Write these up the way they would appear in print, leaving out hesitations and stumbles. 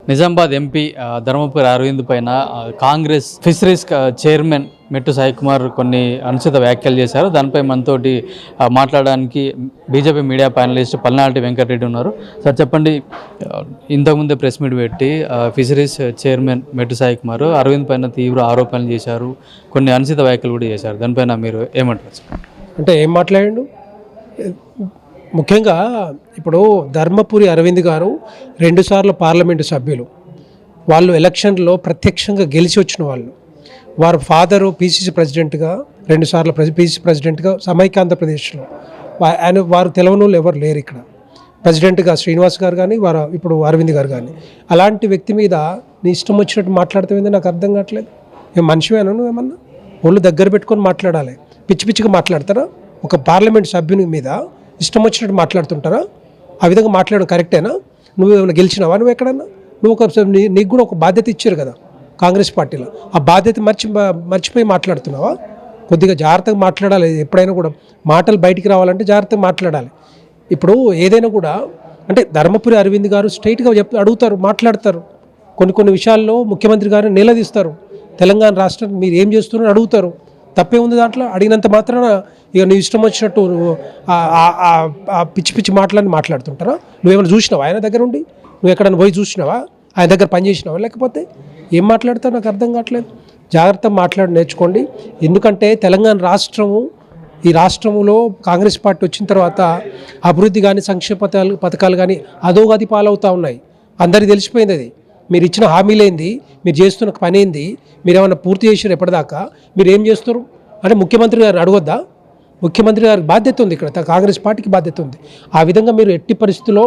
Nizamabad MP Dharmapuri Arvind పైన Congress fisheries chairman మెట్టు సాయి కుమార్ కొన్ని అనుచిత వ్యాఖ్యలు చేశారు. దానిపై మనతోటి మాట్లాడడానికి బీజేపీ మీడియా ప్యానలిస్ట్ పల్నాటి వెంకటరెడ్డి ఉన్నారు. సార్ చెప్పండి, ఇంతకుముందే ప్రెస్ మీట్ పెట్టి ఫిషరీస్ చైర్మన్ మెట్టు సాయి కుమార్ అరవింద్ పైన తీవ్ర ఆరోపణలు చేశారు, కొన్ని అనుచిత వ్యాఖ్యలు కూడా చేశారు. దానిపైన మీరు ఏమంటారు? అంటే ఏం మాట్లాడండు? ముఖ్యంగా ఇప్పుడు ధర్మపురి అరవింద్ గారు 2 సార్లు పార్లమెంటు సభ్యులు. వాళ్ళు ఎలక్షన్లో ప్రత్యక్షంగా గెలిచి వచ్చిన వాళ్ళు. వారు ఫాదరు పీసీసీ ప్రెసిడెంట్గా 2 సార్లు పీసీసీ ప్రెసిడెంట్గా సమైక్యాంధ్రప్రదేశ్లో వారు తెలవని వాళ్ళు ఎవరు లేరు ఇక్కడ. ప్రెసిడెంట్గా శ్రీనివాస్ గారు కానీ వారు ఇప్పుడు అరవింద్ గారు కానీ. అలాంటి వ్యక్తి మీద నీ ఇష్టం వచ్చినట్టు మాట్లాడుతుంది నాకు అర్థం కావట్లేదు. ఏం మనిషివేనా నువ్వు? ఏమన్నా ఒళ్ళు దగ్గర పెట్టుకొని మాట్లాడాలి. పిచ్చి పిచ్చిగా మాట్లాడతారా? ఒక పార్లమెంట్ సభ్యుని మీద ఇష్టం వచ్చినట్టు మాట్లాడుతుంటారా? ఆ విధంగా మాట్లాడడం కరెక్టేనా? నువ్వు ఏమైనా గెలిచినావా? నువ్వు ఎక్కడన్నా నువ్వు నీకు కూడా ఒక బాధ్యత ఇచ్చారు కదా కాంగ్రెస్ పార్టీలో. ఆ బాధ్యత మర్చిపోయి మాట్లాడుతున్నావా? కొద్దిగా జాగ్రత్తగా మాట్లాడాలి. ఎప్పుడైనా కూడా మాటలు బయటికి రావాలంటే జాగ్రత్తగా మాట్లాడాలి. ఇప్పుడు ఏదైనా కూడా అంటే ధర్మపురి అరవింద్ గారు స్ట్రైట్గా అడుగుతారు, మాట్లాడతారు. కొన్ని విషయాల్లో ముఖ్యమంత్రి గారు నిలదీస్తారు. తెలంగాణ రాష్ట్రానికి మీరు ఏం చేస్తున్నారని అడుగుతారు. తప్పే ఉంది దాంట్లో. అడిగినంత మాత్రాన ఇక నీ ఇష్టం వచ్చినట్టు పిచ్చి పిచ్చి మాటలని మాట్లాడుతుంటారా? నువ్వేమైనా చూసినావా ఆయన దగ్గర ఉండి? నువ్వు ఎక్కడైనా పోయి చూసినావా? ఆయన దగ్గర పని చేసినావా? లేకపోతే ఏం మాట్లాడతావు నాకు అర్థం కావట్లేదు. జాగ్రత్తగా మాట్లాడి నేర్చుకోండి. ఎందుకంటే తెలంగాణ రాష్ట్రము, ఈ రాష్ట్రంలో కాంగ్రెస్ పార్టీ వచ్చిన తర్వాత అభివృద్ధి కానీ సంక్షేమ పథకాలు కానీ అధోగతి పాలవుతూ ఉన్నాయి. అందరికీ తెలిసిపోయింది అది. మీరు ఇచ్చిన హామీలేంది, మీరు చేస్తున్న పని ఏంది, మీరు ఏమైనా పూర్తి చేసారు ఎప్పటిదాకా, మీరు ఏం చేస్తారు అంటే ముఖ్యమంత్రి గారు అడగొద్దా? ముఖ్యమంత్రి గారికి బాధ్యత ఉంది, ఇక్కడ కాంగ్రెస్ పార్టీకి బాధ్యత ఉంది. ఆ విధంగా మీరు ఎట్టి పరిస్థితుల్లో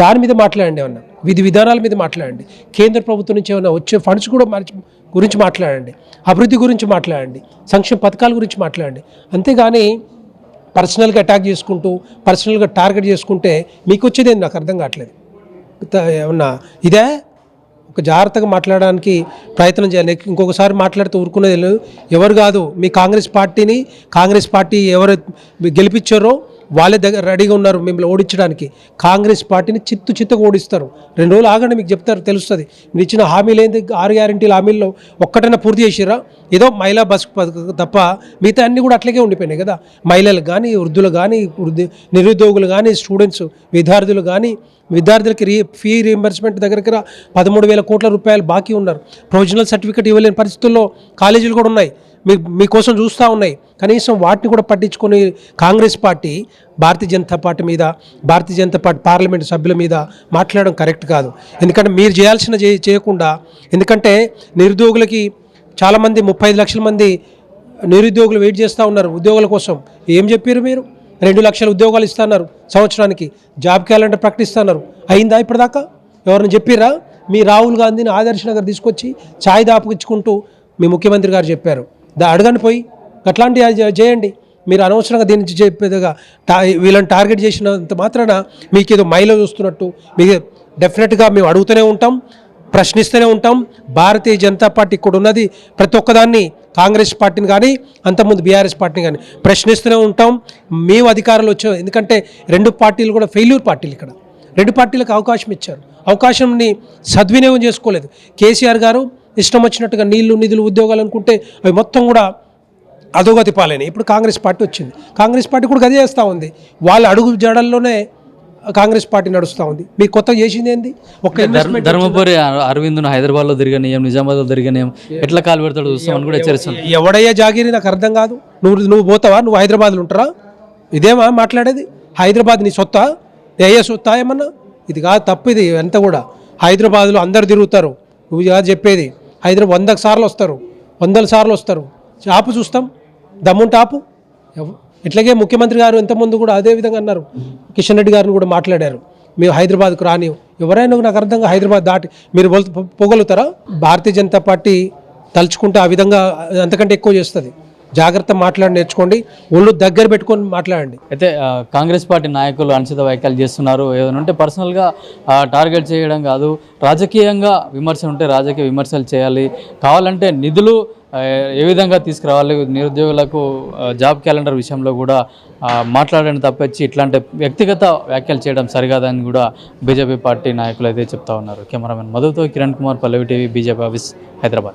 దాని మీద మాట్లాడండి. ఏమన్నా విధానాల మీద మాట్లాడండి. కేంద్ర ప్రభుత్వం నుంచి ఏమైనా వచ్చే ఫండ్స్ కూడా గురించి మాట్లాడండి. అభివృద్ధి గురించి మాట్లాడండి. సంక్షేమ పథకాల గురించి మాట్లాడండి. అంతేగాని పర్సనల్గా అటాక్ చేసుకుంటూ పర్సనల్గా టార్గెట్ చేసుకుంటే మీకు వచ్చేది ఏంది నాకు అర్థం కావట్లేదు. ఏమన్నా ఇదే ఒక జాగ్రత్తగా మాట్లాడడానికి ప్రయత్నం చేయాలి. ఇంకొకసారి మాట్లాడితే ఊరుకునేది లేదు. ఎవరు కాదు, మీ కాంగ్రెస్ పార్టీ ఎవరు గెలిపించారో వాళ్ళే దగ్గర రెడీగా ఉన్నారు మిమ్మల్ని ఓడించడానికి. కాంగ్రెస్ పార్టీని చిత్తుగా ఓడిస్తారు. 2 రోజులు ఆగండి, మీకు చెప్తారు, తెలుస్తుంది. మీరు ఇచ్చిన హామీలేంది, 6 గ్యారెంటీల హామీల్లో ఒక్కటైనా పూర్తి చేసిరా? ఏదో మహిళా బస్ తప్ప మిగతా అన్నీ కూడా అట్లాగే ఉండిపోయినాయి కదా. మహిళలకు కానీ, వృద్ధులు కానీ, నిరుద్యోగులు కానీ, స్టూడెంట్స్ విద్యార్థులకి ఫీ రీఎంబర్స్మెంట్ దగ్గరికి 13,000 కోట్ల రూపాయలు బాకీ ఉన్నారు. ప్రొవిజనల్ సర్టిఫికేట్ ఇవ్వలేని పరిస్థితుల్లో కాలేజీలు కూడా ఉన్నాయి, మీకోసం చూస్తూ ఉన్నాయి. కనీసం వాటిని కూడా పట్టించుకొని Congress party Bharatiya Janata party parliament సభ్యుల మీద మాట్లాడడం కరెక్ట్ కాదు. ఎందుకంటే మీరు చేయాల్సిన చేయకుండా, ఎందుకంటే నిరుద్యోగులకి చాలామంది 35 లక్షల మంది నిరుద్యోగులు వెయిట్ చేస్తూ ఉన్నారు ఉద్యోగాల కోసం. ఏం చెప్పారు మీరు? 2 లక్షల ఉద్యోగాలు ఇస్తున్నారు సంవత్సరానికి. జాబ్ క్యాలెండర్ ప్రకటిస్తున్నారు. అయిందా ఇప్పటిదాకా? ఎవరైనా చెప్పారా? మీ రాహుల్ గాంధీని ఆదర్శ నగర్ తీసుకొచ్చి ఛాయ్ దాపుకిచ్చుకుంటూ మీ ముఖ్యమంత్రి గారు చెప్పారు. అడగండి పోయి, అట్లాంటి చేయండి. మీరు అనవసరంగా దీని నుంచి చెప్పేదిగా వీళ్ళని టార్గెట్ చేసినంత మాత్రాన మీకు ఏదో మైలో చూస్తున్నట్టు. మీకు డెఫినెట్గా మేము అడుగుతూనే ఉంటాం, ప్రశ్నిస్తూనే ఉంటాం. భారతీయ జనతా పార్టీ ఇక్కడ ఉన్నది ప్రతి ఒక్కదాన్ని, కాంగ్రెస్ పార్టీని కానీ అంతకుముందు బీఆర్ఎస్ పార్టీని కానీ ప్రశ్నిస్తూనే ఉంటాం. మేము అధికారంలో వచ్చాం. ఎందుకంటే 2 పార్టీలు కూడా ఫెయిల్యూర్ పార్టీలు. ఇక్కడ 2 పార్టీలకు అవకాశం ఇచ్చారు. అవకాశంని సద్వినియోగం చేసుకోలేదు. కేసీఆర్ గారు ఇష్టం వచ్చినట్టుగా నీళ్లు, నిధులు, ఉద్యోగాలు అనుకుంటే అవి మొత్తం కూడా అధోగతి పాలైనాయి. ఇప్పుడు కాంగ్రెస్ పార్టీ వచ్చింది. కాంగ్రెస్ పార్టీ కూడా గది చేస్తూ ఉంది. వాళ్ళ అడుగు జడల్లోనే కాంగ్రెస్ పార్టీ నడుస్తూ ఉంది. మీకు కొత్తగా చేసింది ఏంది? ఒక ధర్మపురి అరవింద్ను హైదరాబాద్లో తిరగనీయం, నిజామాబాద్లో తిరగనీయం, ఎట్లా కాలు పెడతాడు చూస్తామని కూడా హెచ్చరిస్తాను. ఎవడయ్యా జాగిరి నాకు అర్థం కాదు. నువ్వు పోతావా? నువ్వు హైదరాబాద్లో ఉంటారా? ఇదేమా మాట్లాడేది? హైదరాబాద్ నీ సొత్తా? అయ్యే సొత్తా ఏమన్నా? ఇది కాదు, తప్పు. ఇది ఎంత కూడా హైదరాబాద్లో అందరు తిరుగుతారు. నువ్వు కాదు చెప్పేది. హైదరాబాద్ 100 సార్లు వస్తారు, 100 సార్లు వస్తారు. ఆపు, చూస్తాం, దమ్ముంటే ఆపు. ఇట్లాగే ముఖ్యమంత్రి గారు ఇంతకుముందు కూడా అదే విధంగా అన్నారు. కిషన్ రెడ్డి గారిని కూడా మాట్లాడారు, మేము హైదరాబాద్కు రాని. ఎవరైనా నాకు అర్థంగా హైదరాబాద్ దాటి మీరు పోగలుగుతారా? భారతీయ జనతా పార్టీ తలుచుకుంటే ఆ విధంగా అంతకంటే ఎక్కువ చేస్తుంది. జాగ్రత్త మాట్లాడి నేర్చుకోండి, ఒళ్ళు దగ్గర పెట్టుకొని మాట్లాడండి. అయితే కాంగ్రెస్ పార్టీ నాయకులు అనుచిత వ్యాఖ్యలు చేస్తున్నారు. ఏదైనా ఉంటే పర్సనల్గా టార్గెట్ చేయడం కాదు, రాజకీయంగా విమర్శ ఉంటే రాజకీయ విమర్శలు చేయాలి, కావాలంటే నిధులు ఏ విధంగా తీసుకురావాలి, నిరుద్యోగులకు జాబ్ క్యాలెండర్ విషయంలో కూడా మాట్లాడడం తప్పించి ఇట్లాంటి వ్యక్తిగత వ్యాఖ్యలు చేయడం సరికాదని కూడా బీజేపీ పార్టీ నాయకులు అయితే చెప్తా ఉన్నారు. కెమెరామెన్ మధుతో కిరణ్ కుమార్, పల్లవి టీవీ, బీజేపీ ఆఫీస్, హైదరాబాద్.